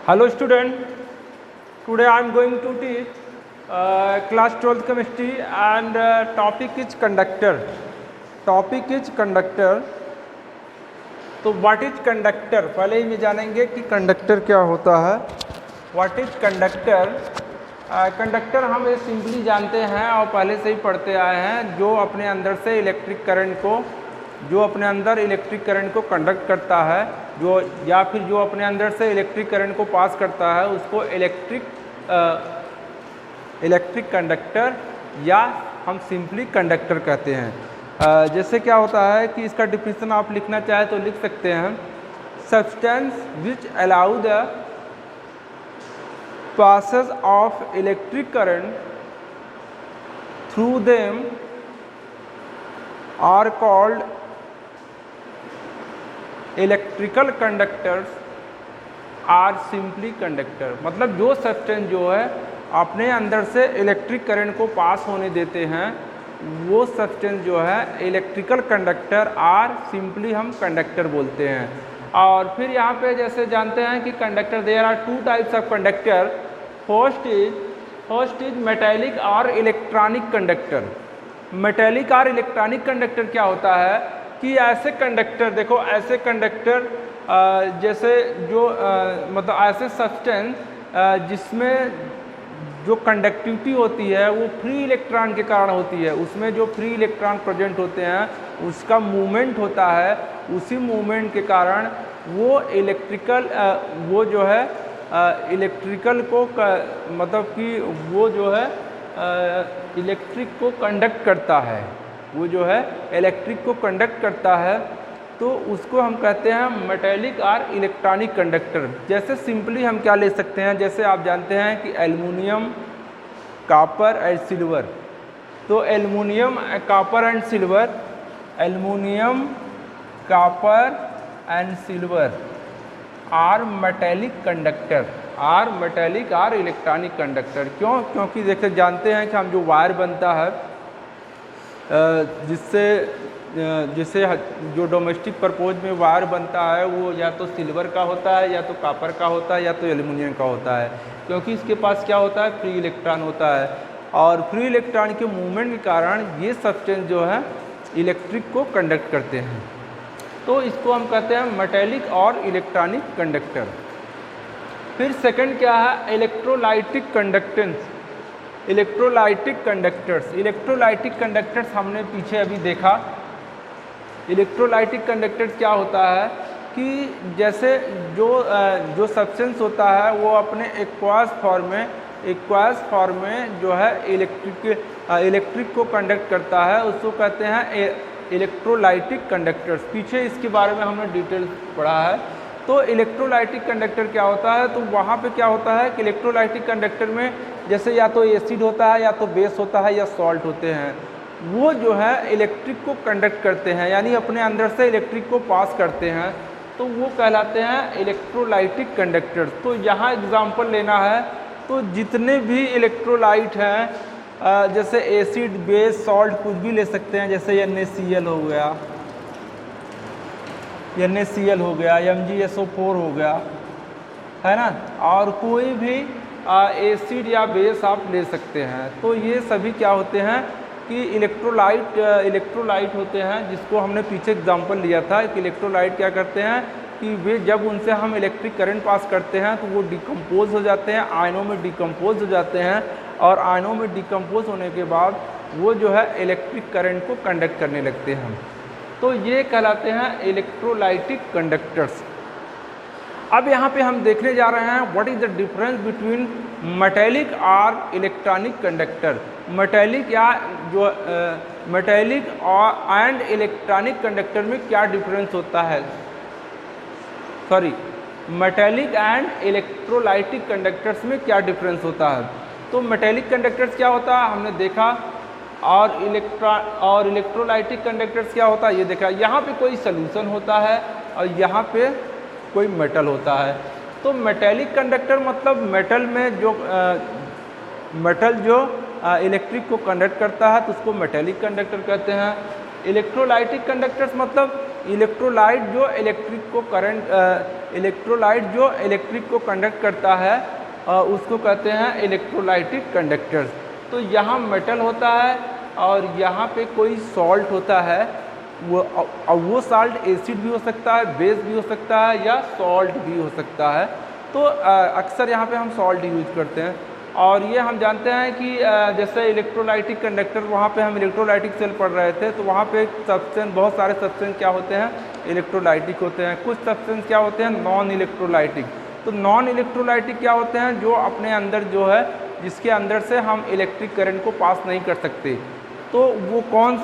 Hello student, today I am going to teach class 12th chemistry and topic is conductor. Topic is conductor. तो what is conductor, पहले ही जानेंगे कि conductor क्या होता है। What is conductor? Conductor हम ये सिंपली जानते हैं और पहले से ही पढ़ते आए हैं, जो अपने अंदर से इलेक्ट्रिक करंट को कंडक्ट करता है, जो या फिर जो अपने अंदर से इलेक्ट्रिक करंट को पास करता है उसको इलेक्ट्रिक कंडक्टर या हम सिंपली कंडक्टर कहते हैं। जैसे क्या होता है कि इसका डिफिनेशन आप लिखना चाहे तो लिख सकते हैं, substance which allow the passes of electric current through them are called electrical conductors are simply conductor। मतलब जो सब्सटेंस जो है अपने अंदर से इलेक्ट्रिक करंट को पास होने देते हैं वो सब्सटेंस जो है इलेक्ट्रिकल कंडक्टर आर सिंपली हम कंडक्टर बोलते हैं। और फिर यहाँ पे जैसे जानते हैं कि conductor there are two types of conductor. First is metallic और इलेक्ट्रॉनिक कंडक्टर। मेटेलिक और इलेक्ट्रॉनिक कंडक्टर क्या होता है कि ऐसे कंडक्टर, देखो ऐसे कंडक्टर जैसे जो मतलब ऐसे सब्सटेंस जिसमें जो कंडक्टिविटी होती है वो फ्री इलेक्ट्रॉन के कारण होती है, उसमें जो फ्री इलेक्ट्रॉन प्रेजेंट होते हैं उसका मूवमेंट होता है, उसी मूवमेंट के कारण वो वो जो है इलेक्ट्रिकल को मतलब कि वो जो है इलेक्ट्रिक को कंडक्ट करता है, वो जो है इलेक्ट्रिक को कंडक्ट करता है, तो उसको हम कहते हैं मेटेलिक और इलेक्ट्रॉनिक कंडक्टर। जैसे सिंपली हम क्या ले सकते हैं, जैसे आप जानते हैं कि एल्युमिनियम, कॉपर एंड सिल्वर, तो aluminium, copper and silver, aluminium, copper and silver are metallic conductor, are metallic are electronic conductor. क्यों? क्योंकि देखते जानते हैं कि हम जो वायर बनता है जिससे जो डोमेस्टिक पर्पज़ में वायर बनता है वो या तो सिल्वर का होता है, या तो कॉपर का होता है, या तो एल्युमिनियम का होता है, क्योंकि इसके पास क्या होता है, फ्री इलेक्ट्रॉन होता है। और फ्री इलेक्ट्रॉन के मूवमेंट के कारण ये सब्सटेंस जो है इलेक्ट्रिक को कंडक्ट करते हैं, तो इसको हम कहते हैं मेटेलिक और इलेक्ट्रॉनिक कंडक्टर। फिर सेकंड क्या है, electrolytic conductance, electrolytic conductors. Electrolytic conductors हमने पीछे अभी देखा। इलेक्ट्रोलाइटिक कंडक्टर्स क्या होता है कि जैसे जो सब्सटेंस होता है वो अपने एक्वास फॉर्म में जो है इलेक्ट्रिक को कंडक्ट करता है, उसको कहते हैं इलेक्ट्रोलाइटिक कंडक्टर्स। पीछे इसके बारे में हमने डिटेल पढ़ा है। तो इलेक्ट्रोलाइटिक कंडक्टर क्या होता है, तो वहाँ पे क्या होता है कि इलेक्ट्रोलाइटिक कंडक्टर में जैसे या तो एसिड होता है, या तो बेस होता है, या सॉल्ट होते हैं, वो जो है इलेक्ट्रिक को कंडक्ट करते हैं, यानी अपने अंदर से इलेक्ट्रिक को पास करते हैं, तो वो कहलाते हैं इलेक्ट्रोलाइटिक कंडक्टर्स। तो यहाँ एग्जाम्पल लेना है तो जितने भी इलेक्ट्रोलाइट हैं जैसे एसिड, बेस, सॉल्ट कुछ भी ले सकते हैं, जैसे NaCl हो गया, MgSO4 हो गया, है ना, और कोई भी एसिड या बेस आप ले सकते हैं। तो ये सभी क्या होते हैं कि इलेक्ट्रोलाइट होते हैं, जिसको हमने पीछे एग्जांपल लिया था कि इलेक्ट्रोलाइट क्या करते हैं कि वे जब उनसे हम इलेक्ट्रिक करंट पास करते हैं तो वो डिकम्पोज हो जाते हैं, आयनों में डिकम्पोज हो जाते हैं, और आयनों में डिकम्पोज होने के बाद वो जो है इलेक्ट्रिक करंट को कंडक्ट करने लगते हैं, तो ये कहलाते हैं इलेक्ट्रोलाइटिक कंडक्टर्स। अब यहाँ पे हम देखने जा रहे हैं what is the difference between metallic और इलेक्ट्रॉनिक कंडक्टर। मेटेलिक और एंड इलेक्ट्रॉनिक कंडक्टर में क्या डिफरेंस होता है, sorry, metallic and electrolytic conductors में क्या डिफरेंस होता है। तो मेटेलिक कंडक्टर्स क्या होता है हमने देखा, और इलेक्ट्रोलाइटिक कंडक्टर्स क्या होता है ये देखा। यहाँ पे कोई सोल्यूशन होता है और यहाँ पे कोई मेटल होता है। तो मेटेलिक कंडक्टर मतलब मेटल जो इलेक्ट्रिक को कंडक्ट करता है तो उसको मेटेलिक कंडक्टर कहते हैं। इलेक्ट्रोलाइटिक कंडक्टर्स मतलब इलेक्ट्रोलाइट जो इलेक्ट्रिक को कंडक्ट करता है उसको कहते हैं इलेक्ट्रोलाइटिक कंडक्टर्स। तो यहाँ मेटल होता है और यहाँ पे कोई सॉल्ट होता है, वो सॉल्ट एसिड भी हो सकता है, बेस भी हो सकता है या सॉल्ट भी हो सकता है। तो अक्सर यहाँ पे हम सॉल्ट यूज करते हैं। और ये हम जानते हैं कि जैसे इलेक्ट्रोलाइटिक कंडक्टर, वहाँ पे हम इलेक्ट्रोलाइटिक सेल पढ़ रहे थे, तो वहाँ पे सब्सटेंस, बहुत सारे सब्सटेंस क्या होते हैं, इलेक्ट्रोलाइटिक होते हैं। कुछ सब्सटेंस क्या होते हैं, नॉन इलेक्ट्रोलाइटिक। तो नॉन इलेक्ट्रोलाइटिक क्या होते हैं, जो अपने अंदर जो है, जिसके अंदर से हम इलेक्ट्रिक करंट को पास नहीं कर सकते। तो वो कौन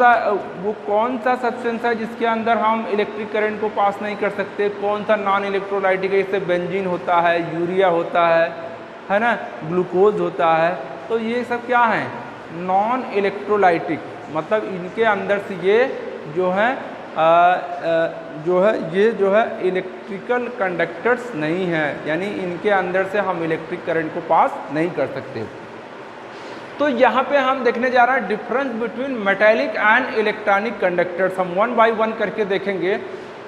सा सब्सटेंस है जिसके अंदर हम इलेक्ट्रिक करंट को पास नहीं कर सकते? कौन सा नॉन इलेक्ट्रोलाइटिक है? जैसे बेंजीन होता है, यूरिया होता है ना, ग्लूकोज होता है। तो ये सब क्या हैं, नॉन इलेक्ट्रोलाइटिक, मतलब इनके अंदर से ये जो है इलेक्ट्रिकल कंडक्टर्स नहीं है, यानी इनके अंदर से हम इलेक्ट्रिक करंट को पास नहीं कर सकते। तो यहाँ पे हम देखने जा रहे हैं difference between metallic and electronic conductors. हम वन बाय वन करके देखेंगे।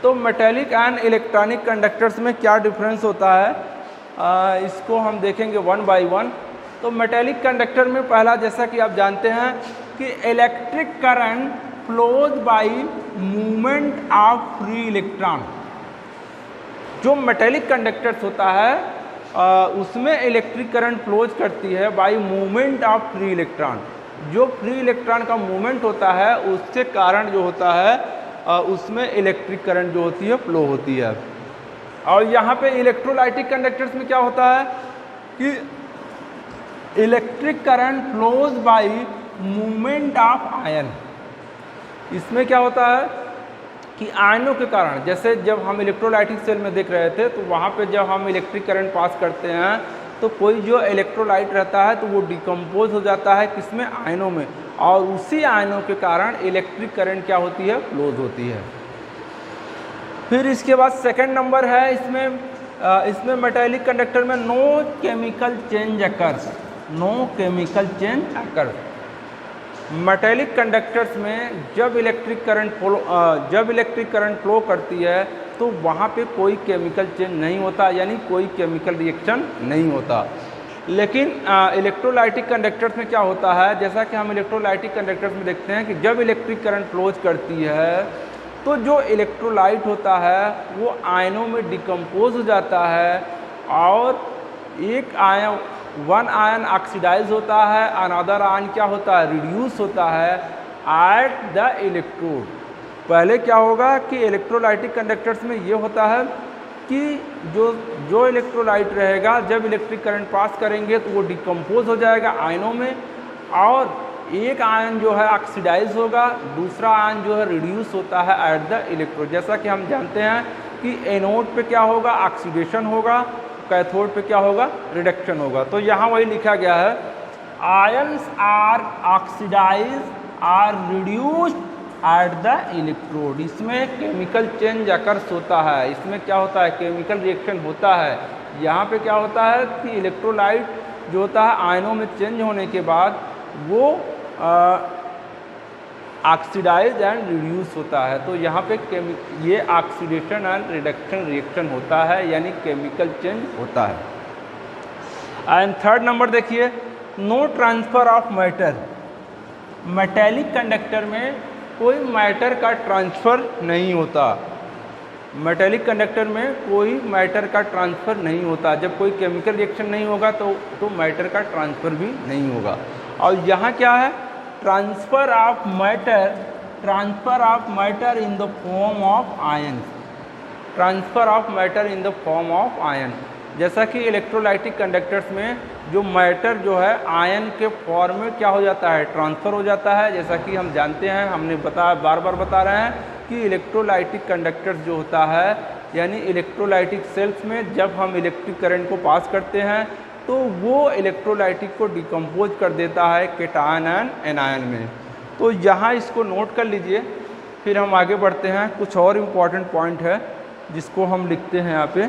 तो मेटेलिक एंड इलेक्ट्रॉनिक कंडक्टर्स में क्या डिफरेंस होता है, इसको हम देखेंगे वन बाय वन। तो मेटेलिक कंडक्टर में पहला, जैसा कि आप जानते हैं कि electric current flows by movement of free electron. जो मेटेलिक कंडक्टर्स होता है उसमें इलेक्ट्रिक करंट फ्लोज करती है by movement of free electron. जो फ्री इलेक्ट्रॉन का मूवमेंट होता है उसके कारण जो होता है उसमें इलेक्ट्रिक करंट जो होती है फ्लो होती है। और यहाँ पे इलेक्ट्रोलाइटिक कंडक्टर्स में क्या होता है कि electric current flows by movement of ion. इसमें क्या होता है कि आयनों के कारण, जैसे जब हम इलेक्ट्रोलाइटिक सेल में देख रहे थे, तो वहाँ पे जब हम इलेक्ट्रिक करंट पास करते हैं तो कोई जो इलेक्ट्रोलाइट रहता है तो वो डिकम्पोज हो जाता है किसमें, आयनों में, और उसी आयनों के कारण इलेक्ट्रिक करंट क्या होती है, फ्लोज होती है। फिर इसके बाद सेकंड नंबर है, इसमें मेटेलिक कंडक्टर में no chemical change occurs. No chemical change occurs. Metallic conductors में जब इलेक्ट्रिक करंट फ्लो करती है तो वहाँ पे कोई केमिकल चेंज नहीं होता, यानी कोई केमिकल रिएक्शन नहीं होता। लेकिन इलेक्ट्रोलाइटिक कंडक्टर्स में क्या होता है, जैसा कि हम इलेक्ट्रोलाइटिक कंडक्टर्स में देखते हैं कि जब इलेक्ट्रिक करंट फ्लोज करती है तो जो इलेक्ट्रोलाइट होता है वो आयनों में डिकम्पोज हो जाता है, और वन आयन ऑक्सीडाइज होता है, अनदर आयन क्या होता है, रिड्यूस होता है एट द इलेक्ट्रोड। पहले क्या होगा कि इलेक्ट्रोलाइटिक कंडक्टर्स में ये होता है कि जो इलेक्ट्रोलाइट रहेगा जब इलेक्ट्रिक करंट पास करेंगे तो वो डिकम्पोज हो जाएगा आयनों में, और एक आयन जो है ऑक्सीडाइज होगा, दूसरा आयन जो है रिड्यूस होता है एट द इलेक्ट्रोड। जैसा कि हम जानते हैं कि एनोड पे क्या होगा, ऑक्सीडेशन होगा, कैथोड पे क्या होगा, रिडक्शन होगा। तो यहाँ वही लिखा गया है, ions are oxidise or reduced at the electrode. इसमें केमिकल चेंज अकर्स होता है, इसमें क्या होता है, केमिकल रिएक्शन होता है। यहाँ पे क्या होता है कि इलेक्ट्रोलाइट जो होता है आयनों में चेंज होने के बाद वो ऑक्सीडाइज एंड रिड्यूस होता है। तो यहाँ पे ये ऑक्सीडेशन एंड रिडक्शन रिएक्शन होता है, यानी केमिकल चेंज होता है। एंड थर्ड नंबर देखिए, no transfer of matter. Metallic conductor में कोई मैटर का ट्रांसफ़र नहीं होता। मेटेलिक कंडक्टर में कोई मैटर का ट्रांसफ़र नहीं होता। जब कोई केमिकल रिएक्शन नहीं होगा तो मैटर का ट्रांसफ़र भी नहीं होगा। और यहाँ क्या है, transfer of matter in the form of ion. Transfer of matter in the form of ion. जैसा कि इलेक्ट्रोलाइटिक कंडक्टर्स में जो मैटर जो है आयन के फॉर्म में क्या हो जाता है, ट्रांसफ़र हो जाता है। जैसा कि हम जानते हैं, हमने बार बार बता रहे हैं कि इलेक्ट्रोलाइटिक कंडक्टर्स जो होता है, यानी इलेक्ट्रोलाइटिक सेल्स में जब हम इलेक्ट्रिक करंट को पास करते हैं तो वो इलेक्ट्रोलाइटिक को डिकम्पोज कर देता है केटायन एंड एनायन में। तो यहाँ इसको नोट कर लीजिए, फिर हम आगे बढ़ते हैं। कुछ और इम्पॉर्टेंट पॉइंट है जिसको हम लिखते हैं, यहाँ पे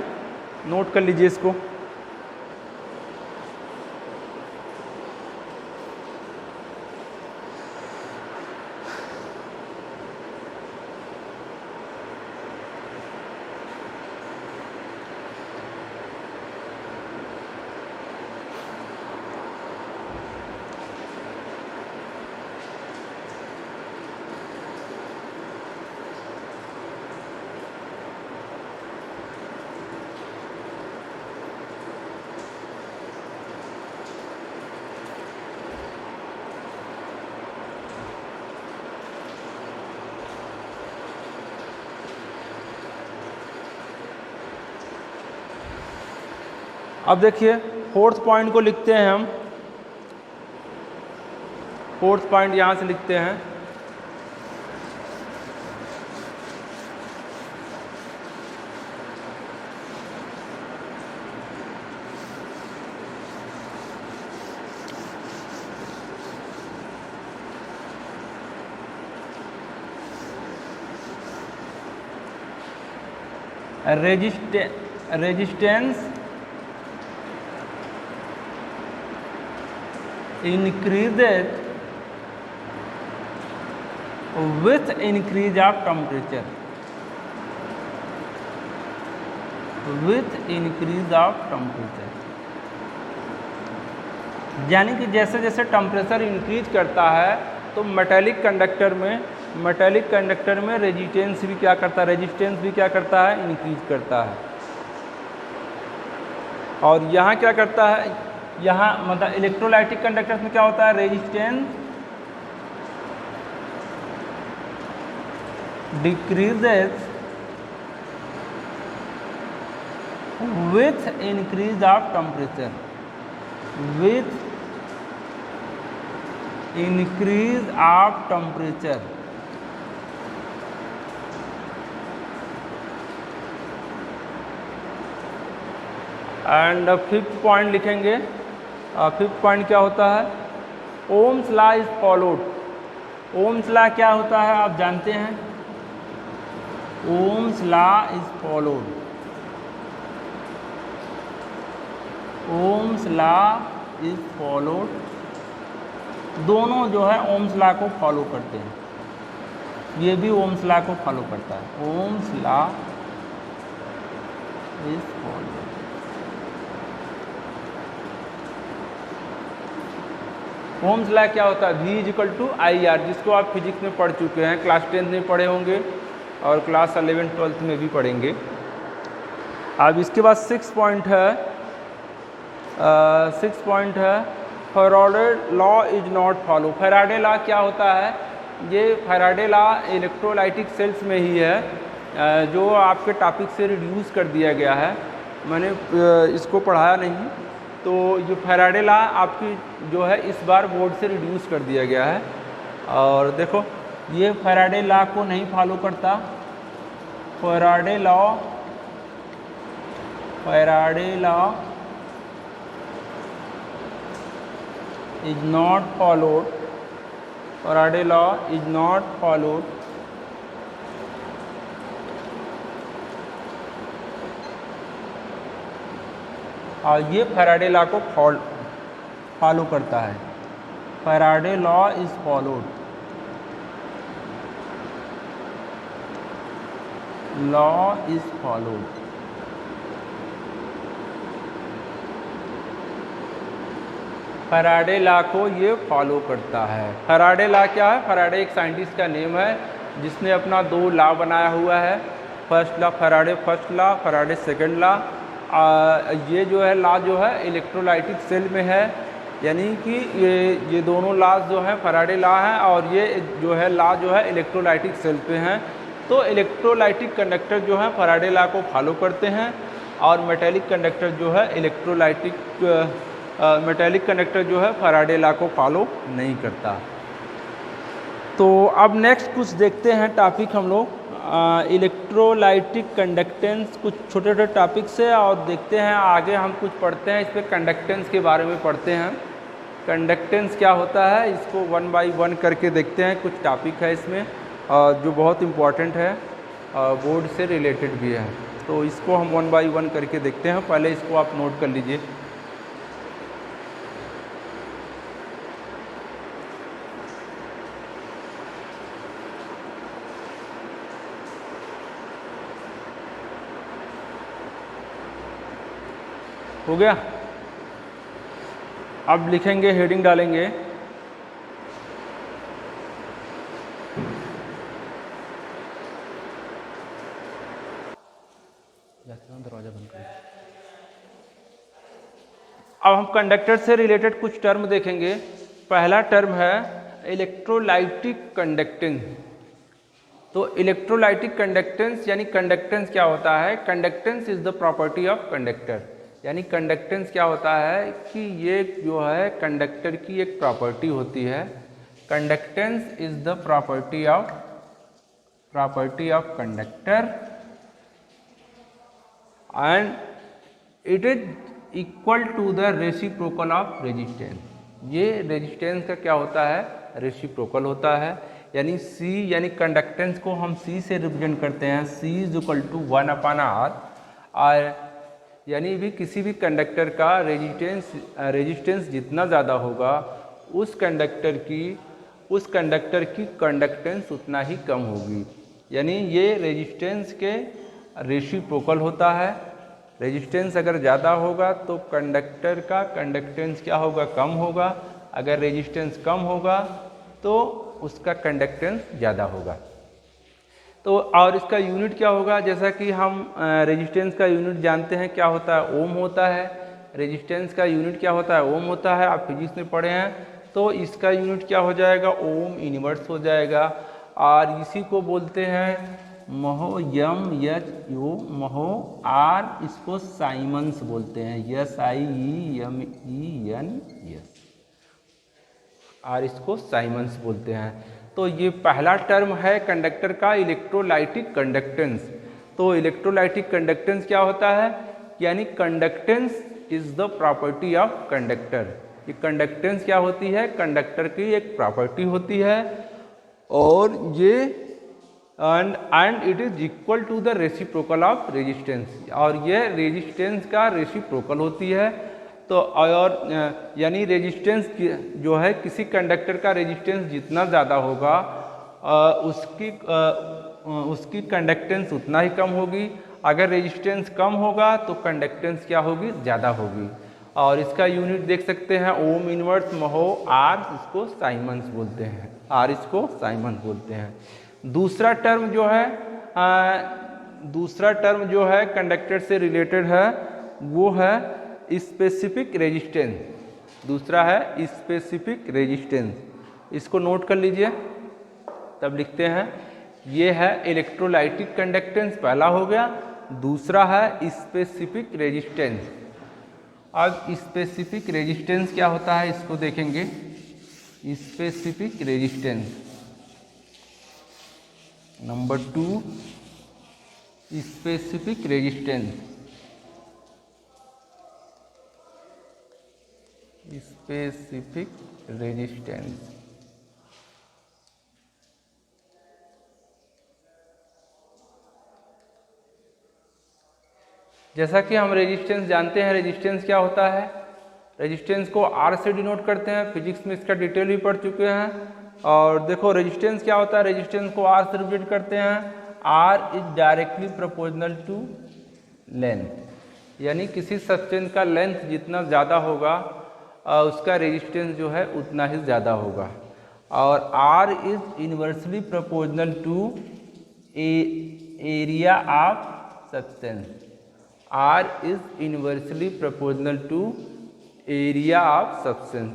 नोट कर लीजिए इसको। अब देखिए फोर्थ पॉइंट को लिखते हैं हम। फोर्थ पॉइंट यहाँ से लिखते हैं। Resistance increases with increase of temperature, with increase of temperature। यानी कि जैसे जैसे टेम्परेचर इंक्रीज करता है तो मेटेलिक कंडक्टर में रेजिस्टेंस भी क्या करता है, इंक्रीज करता है। और यहाँ क्या करता है, यहाँ मतलब इलेक्ट्रोलाइटिक कंडक्टर्स में क्या होता है, resistance decreases with increase of temperature, with increase of temperature. And fifth point लिखेंगे। फिफ्थ पॉइंट क्या होता है, Ohm's law is followed. Ohm's law क्या होता है आप जानते हैं, Ohm's law is followed. Ohm's law is followed, दोनों जो है ओम्स लॉ को फॉलो करते हैं। ये भी ओम्स लॉ को फॉलो करता है। Ohm's law is followed. Ohm's law क्या होता है, V = IR, जिसको आप फिजिक्स में पढ़ चुके हैं, क्लास 10th में पढ़े होंगे और क्लास 11th 12th में भी पढ़ेंगे। अब इसके बाद 6 पॉइंट है Faraday law is not follow. Faraday law क्या होता है, ये फैराडे लॉ इलेक्ट्रोलाइटिक सेल्स में ही है, जो आपके टॉपिक से रिड्यूस कर दिया गया है। मैंने इसको पढ़ाया नहीं, तो ये फैराडे लॉ आपकी जो है इस बार बोर्ड से रिड्यूस कर दिया गया है। और देखो ये फैराडे लॉ को नहीं फॉलो करता। Faraday law is not followed. Faraday law is not followed. और ये फैराडे लॉ को फॉलो करता है। Faraday law is followed. Law is followed. Faraday law को ये फॉलो करता है। फैराडे लॉ क्या है, फैराडे एक साइंटिस्ट का नेम है जिसने अपना 2 लॉ बनाया हुआ है। First law Faraday first law, Faraday second law. ये जो है लॉ जो है इलेक्ट्रोलाइटिक सेल में है, यानी कि ये दोनों लॉज जो है फैराडे लॉ है और ये जो है लॉ जो है इलेक्ट्रोलाइटिक सेल पे हैं। तो इलेक्ट्रोलाइटिक कंडक्टर जो है फैराडे लॉ को फॉलो करते हैं और मेटेलिक कंडक्टर जो है मेटेलिक कंडक्टर जो है फैराडे लॉ को फॉलो नहीं करता। तो अब नेक्स्ट कुछ देखते हैं टॉपिक हम लोग इलेक्ट्रोलाइटिक कंडक्टेंस, कुछ छोटे छोटे टॉपिक्स है और देखते हैं आगे हम कुछ पढ़ते हैं। इस पर कंडक्टेंस के बारे में पढ़ते हैं। कंडक्टेंस क्या होता है इसको 1 by 1 करके देखते हैं। कुछ टॉपिक है इसमें जो बहुत इम्पॉर्टेंट है, बोर्ड से रिलेटेड भी है, तो इसको हम 1 by 1 करके देखते हैं। पहले इसको आप नोट कर लीजिए। हो गया। अब लिखेंगे, हेडिंग डालेंगे दरवाजा बंद करें। अब हम कंडक्टर से रिलेटेड कुछ टर्म देखेंगे। पहला टर्म है इलेक्ट्रोलाइटिक कंडक्टेंस। तो इलेक्ट्रोलाइटिक कंडक्टेंस यानी कंडक्टेंस क्या होता है, conductance is the property of conductor. यानी कंडक्टेंस क्या होता है कि ये जो है कंडक्टर की एक प्रॉपर्टी होती है। Conductance is the property of conductor and it is equal to the reciprocal of resistance. ये रेजिस्टेंस का क्या होता है, रेसिप्रोकल होता है। यानी C यानी कंडक्टेंस को हम C से रिप्रेजेंट करते हैं, C is equal to 1/R। और यानी भी किसी भी कंडक्टर का रेजिस्टेंस जितना ज़्यादा होगा उस कंडक्टर की कंडक्टेंस उतना ही कम होगी। यानी ये रेजिस्टेंस के रेसिप्रोकल होता है। रेजिस्टेंस अगर ज़्यादा होगा तो कंडक्टर का कंडक्टेंस क्या होगा, कम होगा। अगर रेजिस्टेंस कम होगा तो उसका कंडक्टेंस ज़्यादा होगा। तो और इसका यूनिट क्या होगा, जैसा कि हम रेजिस्टेंस का यूनिट जानते हैं क्या होता है, ओम होता है। रेजिस्टेंस का यूनिट क्या होता है, ओम होता है, आप फिजिक्स में पढ़े हैं। तो इसका यूनिट क्या हो जाएगा, ओम इनवर्स हो जाएगा। और इसी को बोलते हैं mho, M H U mho, or इसको साइमन्स बोलते हैं, SIEMENS, और इसको साइमन्स बोलते हैं। तो ये पहला टर्म है कंडक्टर का इलेक्ट्रोलाइटिक कंडक्टेंस। तो इलेक्ट्रोलाइटिक कंडक्टेंस क्या होता है, यानी conductance is the property of conductor. ये कंडक्टेंस क्या होती है, कंडक्टर की एक प्रॉपर्टी होती है। और ये and it is equal to the reciprocal of resistance, और ये रेजिस्टेंस का रेसिप्रोकल होती है। तो और यानी रेजिस्टेंस जो है किसी कंडक्टर का रेजिस्टेंस जितना ज़्यादा होगा उसकी कंडक्टेंस उतना ही कम होगी। अगर रेजिस्टेंस कम होगा तो कंडक्टेंस क्या होगी, ज़्यादा होगी। और इसका यूनिट देख सकते हैं ओम इनवर्स महो, आर इसको साइमन्स बोलते हैं, आर इसको साइमन्स बोलते हैं। दूसरा टर्म जो है कंडक्टर से रिलेटेड है, वो है स्पेसिफिक रेजिस्टेंस। दूसरा है स्पेसिफिक रेजिस्टेंस, इसको नोट कर लीजिए तब लिखते हैं। ये है इलेक्ट्रोलाइटिक कंडक्टेंस, पहला हो गया। दूसरा है स्पेसिफिक रेजिस्टेंस। अब स्पेसिफिक रेजिस्टेंस क्या होता है इसको देखेंगे। Specific resistance number 2, specific resistance. Specific resistance जैसा कि हम रेजिस्टेंस जानते हैं, रेजिस्टेंस क्या होता है, रेजिस्टेंस को R से डिनोट करते हैं। फिजिक्स में इसका डिटेल भी पढ़ चुके हैं। और देखो रेजिस्टेंस क्या होता है, रेजिस्टेंस को R से रिप्रेजेंट करते हैं। R is directly proportional to length, यानी किसी सब्सटेंस का लेंथ जितना ज़्यादा होगा उसका रेजिस्टेंस जो है उतना ही ज़्यादा होगा। और R is inversely proportional to area of substance. R is inversely proportional to area of substance.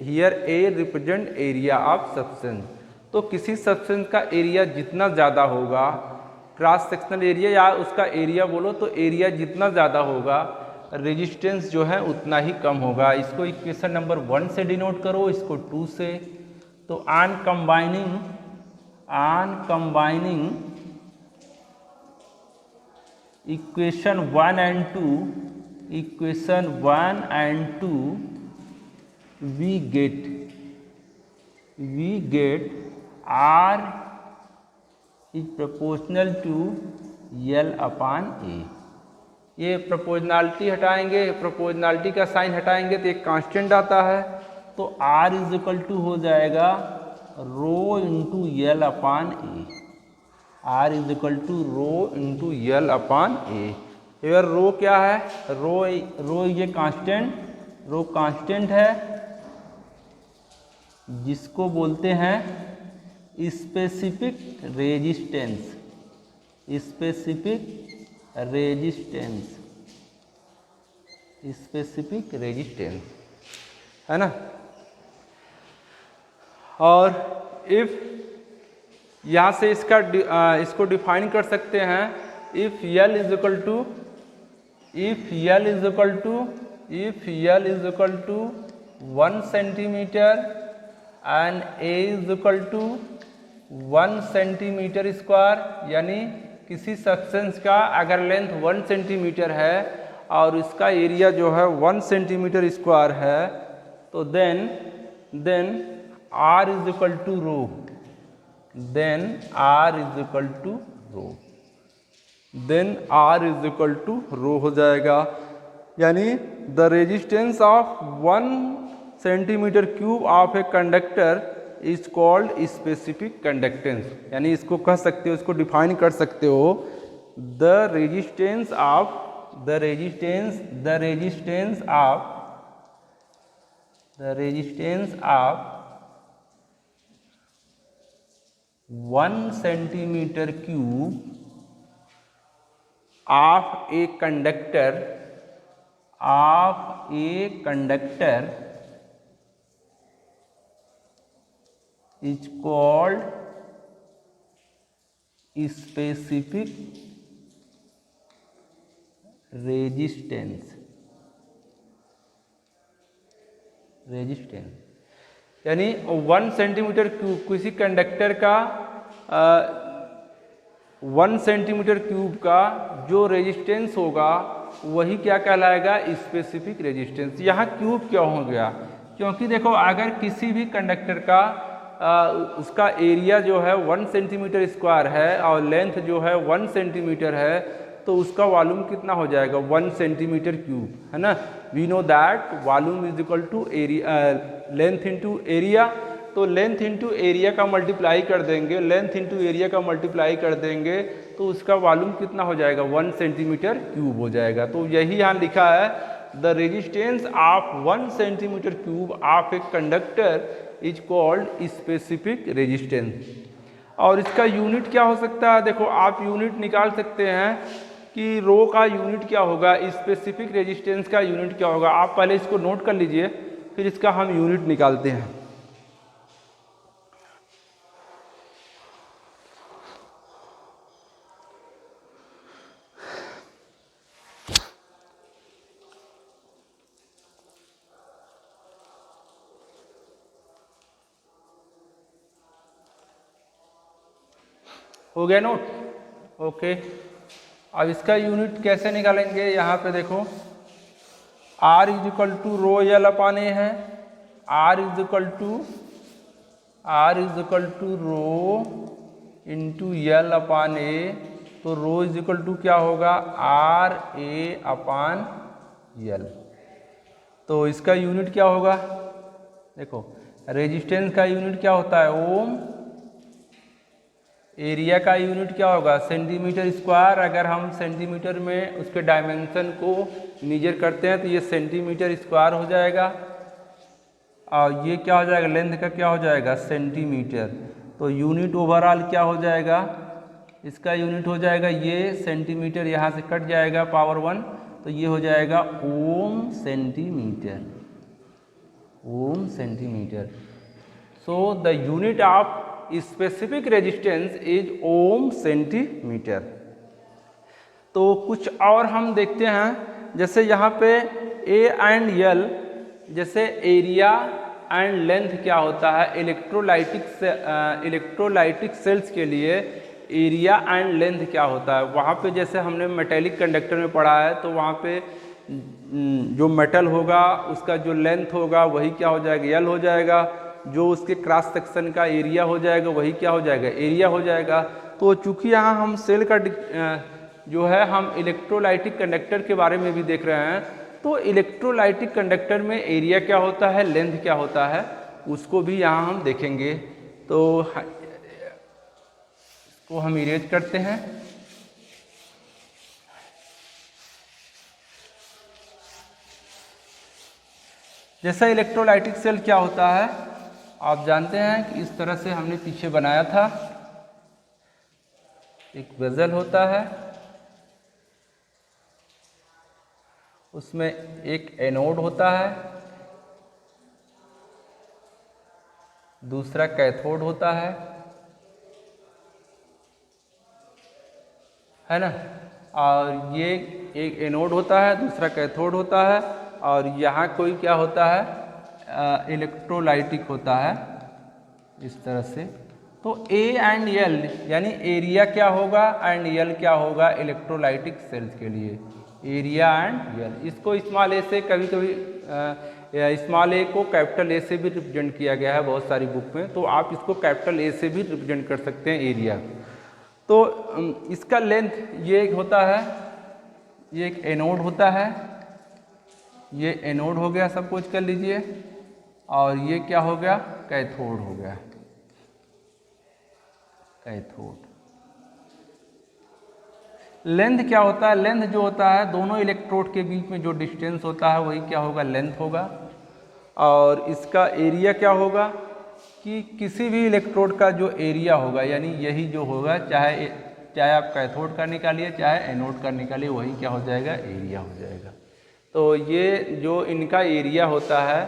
Here A represent area of substance. तो किसी सब्सटेंस का एरिया जितना ज़्यादा होगा, क्रॉस सेक्शनल एरिया या उसका एरिया बोलो, तो एरिया जितना ज़्यादा होगा रेजिस्टेंस जो है उतना ही कम होगा। इसको इक्वेशन नंबर 1 से डिनोट करो, इसको 2 से। तो on combining equation 1 and 2 we get R is proportional to L/A। ये प्रोपोर्शनैलिटी हटाएंगे, प्रोपोर्शनैलिटी का साइन हटाएंगे तो एक कांस्टेंट आता है। तो R इज इक्वल टू हो जाएगा rho into L/A। R is equal to rho into L/A। यार रो क्या है, रो ये कांस्टेंट है जिसको बोलते हैं स्पेसिफिक रेजिस्टेंस। स्पेसिफिक रेजिस्टेंस है ना। और इफ यहाँ से इसको डिफाइन कर सकते हैं, if L is equal to if L is equal to 1 centimeter and A is equal to 1 centimetre square, यानी किसी सब्सटेंस का अगर लेंथ 1 सेंटीमीटर है और इसका एरिया जो है 1 सेंटीमीटर स्क्वायर है, तो then R is equal to rho, then R is equal to rho, then R is equal to rho हो जाएगा। यानी the resistance of 1 centimetre cube of a conductor is called specific conductance. यानी इसको कह सकते हो, इसको डिफाइन कर सकते हो, the resistance of 1 centimetre cube of a conductor is called specific resistance। यानी 1 सेंटीमीटर क्यूब किसी कंडक्टर का 1 सेंटीमीटर क्यूब का जो रेजिस्टेंस होगा वही क्या कहलाएगा, स्पेसिफिक रेजिस्टेंस। यहाँ क्यूब क्यों हो गया, क्योंकि देखो अगर किसी भी कंडक्टर का उसका एरिया जो है 1 सेंटीमीटर स्क्वायर है और लेंथ जो है 1 सेंटीमीटर है, तो उसका वॉल्यूम कितना हो जाएगा, 1 सेंटीमीटर क्यूब, है ना। We know that volume is equal to area, length into area. तो लेंथ इंटू एरिया का मल्टीप्लाई कर देंगे, लेंथ इंटू एरिया का मल्टीप्लाई कर देंगे तो उसका वॉल्यूम कितना हो जाएगा, 1 सेंटीमीटर क्यूब हो जाएगा। तो यही यहाँ लिखा है, the resistance of 1 centimetre cube of a conductor is called specific resistance. और इसका यूनिट क्या हो सकता है, देखो आप यूनिट निकाल सकते हैं कि रो का यूनिट क्या होगा, स्पेसिफिक रेजिस्टेंस का यूनिट क्या होगा। आप पहले इसको नोट कर लीजिए, फिर इसका हम यूनिट निकालते हैं। हो गया नोट, ओके। अब इसका यूनिट कैसे निकालेंगे, यहाँ पे देखो R is equal to rho L upon A है, R is equal to rho into L upon A. तो रो इज इक्वल टू क्या होगा, RA अपान L। तो इसका यूनिट क्या होगा, देखो रेजिस्टेंस का यूनिट क्या होता है, ओम। एरिया का यूनिट क्या होगा, सेंटीमीटर स्क्वायर। अगर हम सेंटीमीटर में उसके डायमेंशन को मेजर करते हैं तो ये सेंटीमीटर स्क्वायर हो जाएगा, और ये क्या हो जाएगा, लेंथ का क्या हो जाएगा, सेंटीमीटर। तो यूनिट ओवरऑल क्या हो जाएगा, इसका यूनिट हो जाएगा, ये सेंटीमीटर यहाँ से कट जाएगा पावर 1, तो ये हो जाएगा ohm centimetre. So the unit of specific resistance is ohm centimetre. तो कुछ और हम देखते हैं, जैसे यहाँ पे ए एंड एल, जैसे एरिया एंड लेंथ क्या होता है, इलेक्ट्रोलाइटिक सेल्स के लिए एरिया एंड लेंथ क्या होता है। वहाँ पे जैसे हमने मेटेलिक कंडक्टर में पढ़ा है, तो वहाँ पे जो मेटल होगा उसका जो लेंथ होगा वही क्या हो जाएगा, एल हो जाएगा। जो उसके क्रॉस सेक्शन का एरिया हो जाएगा वही क्या हो जाएगा, एरिया हो जाएगा। तो चूंकि यहाँ हम सेल का जो है हम इलेक्ट्रोलाइटिक कंडक्टर के बारे में भी देख रहे हैं, तो इलेक्ट्रोलाइटिक कंडक्टर में एरिया क्या होता है, लेंथ क्या होता है, उसको भी यहाँ हम देखेंगे। तो इसको हम इरेज करते हैं। जैसा इलेक्ट्रोलाइटिक सेल क्या होता है आप जानते हैं कि इस तरह से हमने पीछे बनाया था। एक वेसल होता है, उसमें एक एनोड होता है, दूसरा कैथोड होता है ना। और ये एक एनोड होता है, दूसरा कैथोड होता है, और यहाँ कोई क्या होता है, इलेक्ट्रोलाइटिक होता है इस तरह से। तो ए एंड एल यानी एरिया क्या होगा एंड एल क्या होगा इलेक्ट्रोलाइटिक सेल्स के लिए, एरिया एंड एल। इसको स्मॉल ए से कभी कभी स्मॉल ए को कैपिटल ए से भी रिप्रेजेंट किया गया है बहुत सारी बुक में, तो आप इसको कैपिटल ए से भी रिप्रेजेंट कर सकते हैं एरिया। तो इसका लेंथ ये एक होता है, ये एक एनोड होता है, ये एनोड हो गया, सब कुछ कर लीजिए, और ये क्या हो गया, कैथोड हो गया, कैथोड। लेंथ क्या होता है, लेंथ जो होता है दोनों इलेक्ट्रोड के बीच में जो डिस्टेंस होता है वही क्या होगा, लेंथ होगा। और इसका एरिया क्या होगा कि किसी भी इलेक्ट्रोड का जो एरिया होगा यानी यही जो होगा, चाहे आप कैथोड का निकालिए चाहे एनोड का निकालिए, वही क्या हो जाएगा, एरिया हो जाएगा। तो ये जो इनका एरिया होता है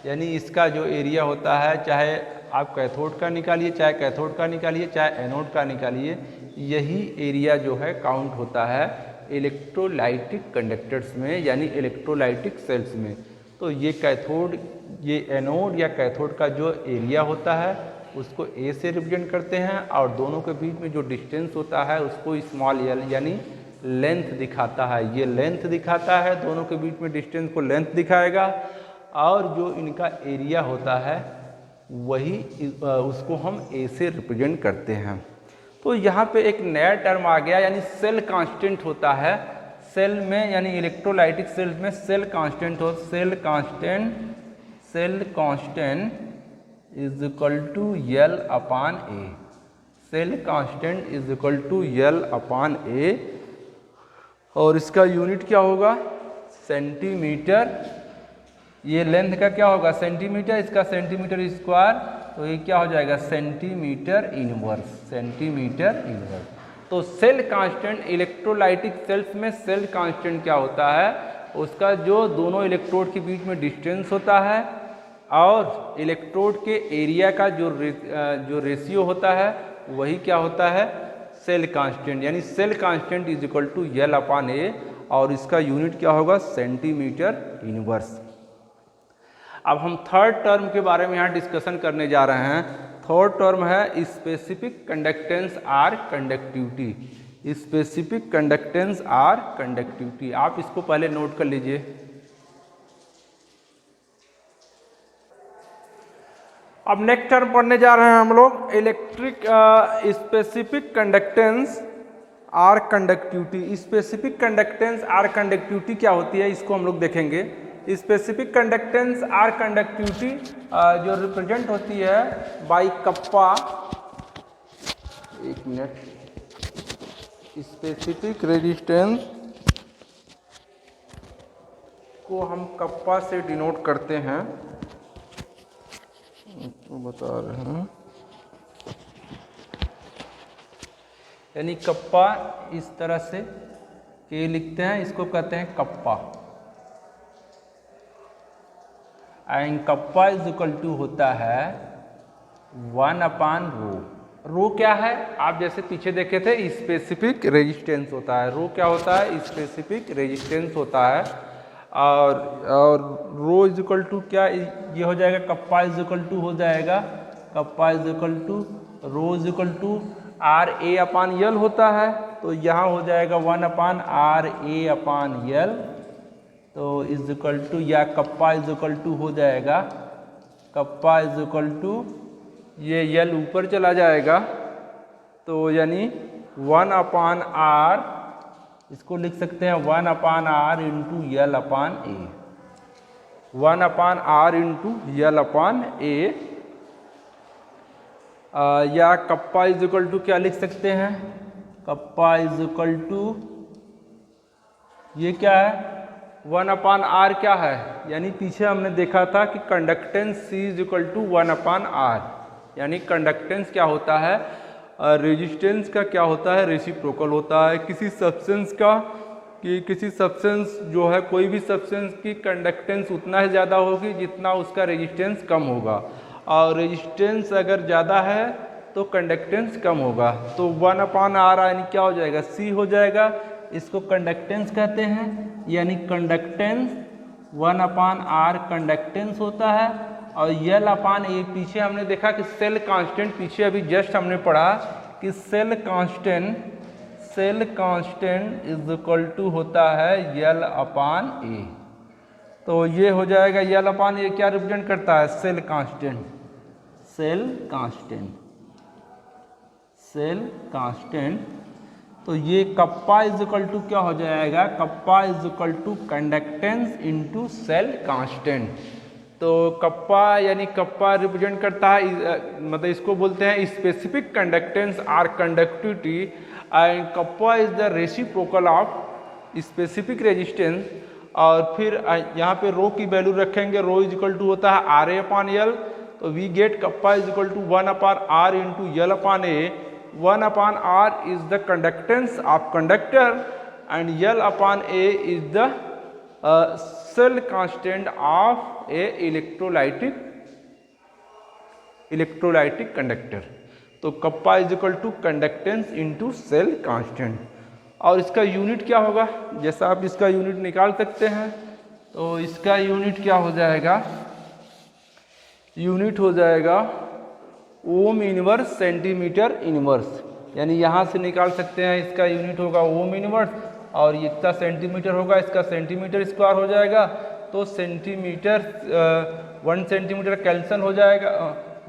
यानी इसका जो एरिया होता है, चाहे आप कैथोड का निकालिए चाहे कैथोड का निकालिए चाहे एनोड का निकालिए, यही एरिया जो है काउंट होता है इलेक्ट्रोलाइटिक कंडक्टर्स में यानी इलेक्ट्रोलाइटिक सेल्स में। तो ये कैथोड, ये एनोड या कैथोड का जो एरिया होता है उसको ए से रिप्रेजेंट करते हैं, और दोनों के बीच में जो डिस्टेंस होता है उसको स्मॉल एल यानी लेंथ दिखाता है। ये लेंथ दिखाता है, दोनों के बीच में डिस्टेंस को लेंथ दिखाएगा, और जो इनका एरिया होता है वही उसको हम ए से रिप्रेजेंट करते हैं। तो यहाँ पे एक नया टर्म आ गया यानी सेल कांस्टेंट होता है, सेल में यानी इलेक्ट्रोलाइटिक सेल्स में सेल कांस्टेंट हो, cell constant is equal to L upon A, cell constant is equal to L upon A, और इसका यूनिट क्या होगा, सेंटीमीटर। ये लेंथ का क्या होगा, सेंटीमीटर, इसका सेंटीमीटर स्क्वायर, तो ये क्या हो जाएगा, सेंटीमीटर इनवर्स, सेंटीमीटर इनवर्स। तो सेल कांस्टेंट, इलेक्ट्रोलाइटिक सेल्स में सेल कांस्टेंट क्या होता है, उसका जो दोनों इलेक्ट्रोड के बीच में डिस्टेंस होता है और इलेक्ट्रोड के एरिया का जो रेशियो होता है वही क्या होता है, सेल कांस्टेंट। यानी cell constant is equal to L upon A, और इसका यूनिट क्या होगा, सेंटीमीटर इनवर्स। अब हम थर्ड टर्म के बारे में यहाँ डिस्कशन करने जा रहे हैं। थर्ड टर्म है specific conductance or conductivity, specific conductance or conductivity. आप इसको पहले नोट कर लीजिए। अब नेक्स्ट टर्म पढ़ने जा रहे हैं हम लोग, electric specific conductance or conductivity. Specific conductance or conductivity क्या होती है इसको हम लोग देखेंगे। स्पेसिफिक कंडक्टेंस आर कंडक्टिविटी जो रिप्रेजेंट होती है बाई कप्पा, एक मिनट, स्पेसिफिक रेजिस्टेंस को हम कप्पा से डिनोट करते हैं, तो बता रहे हैं, यानी कप्पा इस तरह से के लिखते हैं, इसको कहते हैं kappa. And kappa is equal to होता है 1 अपान रो। रो क्या है, आप जैसे पीछे देखे थे स्पेसिफिक रेजिस्टेंस होता है, रो क्या होता है, स्पेसिफिक रेजिस्टेंस होता है, और रो इज इक्वल टू क्या, ये हो जाएगा कप्पा इज इक्वल टू हो जाएगा, kappa is equal to rho is equal to R A upon L होता है, तो यहाँ हो जाएगा 1 अपान आर ए अपान यल, तो इज इक्वल टू, या कप्पा इज इक्वल टू हो जाएगा, कप्पा इज इक्वल टू, ये यल ऊपर चला जाएगा, तो यानी 1 अपान आर, इसको लिख सकते हैं 1 upon R into L upon A, 1 upon R into L upon A, या कप्पा इज इक्वल टू क्या लिख सकते हैं, कप्पा इज इक्वल टू, ये क्या है 1 अपान आर क्या है, यानी पीछे हमने देखा था कि conductance C is equal to 1 upon R, यानी कंडक्टेंस क्या होता है, रेजिस्टेंस का क्या होता है, रेसिप्रोकल होता है किसी सब्सटेंस का, कि किसी सब्सटेंस जो है, कोई भी सब्सटेंस की कंडक्टेंस उतना ही ज़्यादा होगी जितना उसका रेजिस्टेंस कम होगा, और रेजिस्टेंस अगर ज़्यादा है तो कंडक्टेंस कम होगा। तो 1 अपान आर यानी क्या हो जाएगा, C हो जाएगा, इसको कंडक्टेंस कहते हैं, यानी कंडक्टेंस 1/r कंडक्टेंस होता है। और L/A पीछे हमने देखा कि सेल कांस्टेंट, पीछे अभी जस्ट हमने पढ़ा कि cell constant is equal to होता है L/A। तो ये हो जाएगा L/A क्या रिप्रेजेंट करता है? Cell constant. तो ये कप्पा इज इक्वल टू क्या हो जाएगा? Kappa is equal to conductance into cell constant. तो कप्पा यानी कप्पा रिप्रेजेंट करता है, मतलब इसको बोलते हैं specific conductance or conductivity, and kappa is the reciprocal of specific resistance. और फिर यहाँ पे रो की वैल्यू रखेंगे, रो इज इक्वल टू होता है RA/L। तो we get kappa is equal to 1/R into L/A। 1/R is the conductance of conductor and L/A is the cell constant of a electrolytic conductor। तो kappa is equal to conductance into cell constant. और इसका unit क्या होगा? जैसा आप इसका unit निकाल सकते हैं, तो इसका यूनिट क्या हो जाएगा? यूनिट हो जाएगा ओम इनवर्स सेंटीमीटर इनवर्स, यानी यहाँ से निकाल सकते हैं। इसका यूनिट होगा ओम इनवर्स, और ये इतना सेंटीमीटर होगा, इसका सेंटीमीटर स्क्वायर हो जाएगा। तो सेंटीमीटर 1 सेंटीमीटर कैंसिल हो जाएगा,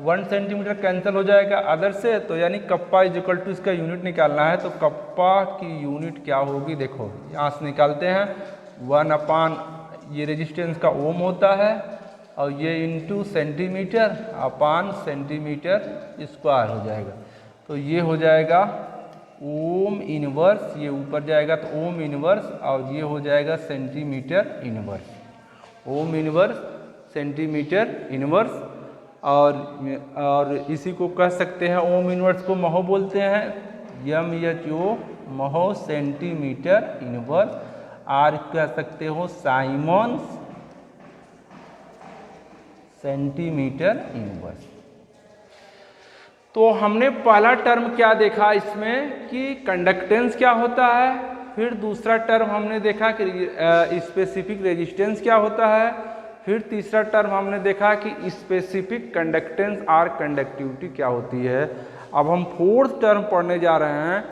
1 सेंटीमीटर कैंसिल हो जाएगा अदर से। तो यानी कप्पा इज इक्वल टू इसका यूनिट निकालना है। तो कप्पा की यूनिट क्या होगी? देखो यहाँ से निकालते हैं, 1/, ये रेजिस्टेंस का ओम होता है, और ये इंटू सेंटीमीटर अपान सेंटीमीटर स्क्वायर हो जाएगा। तो ये हो जाएगा ओम इनवर्स, ये ऊपर जाएगा तो ओम इनवर्स, और ये हो जाएगा centimetre inverse, ohm inverse centimetre inverse. और इसी को कह सकते हैं, ओम इनवर्स को महो बोलते हैं, MHO mho centimetre inverse. Or कह सकते हो साइमन्स सेंटीमीटर इनवर्स। तो हमने पहला टर्म क्या देखा इसमें कि कंडक्टेंस क्या होता है, फिर दूसरा टर्म हमने देखा कि स्पेसिफिक रेजिस्टेंस क्या होता है, फिर तीसरा टर्म हमने देखा कि स्पेसिफिक कंडक्टेंस आर कंडक्टिविटी क्या होती है। अब हम फोर्थ टर्म पढ़ने जा रहे हैं।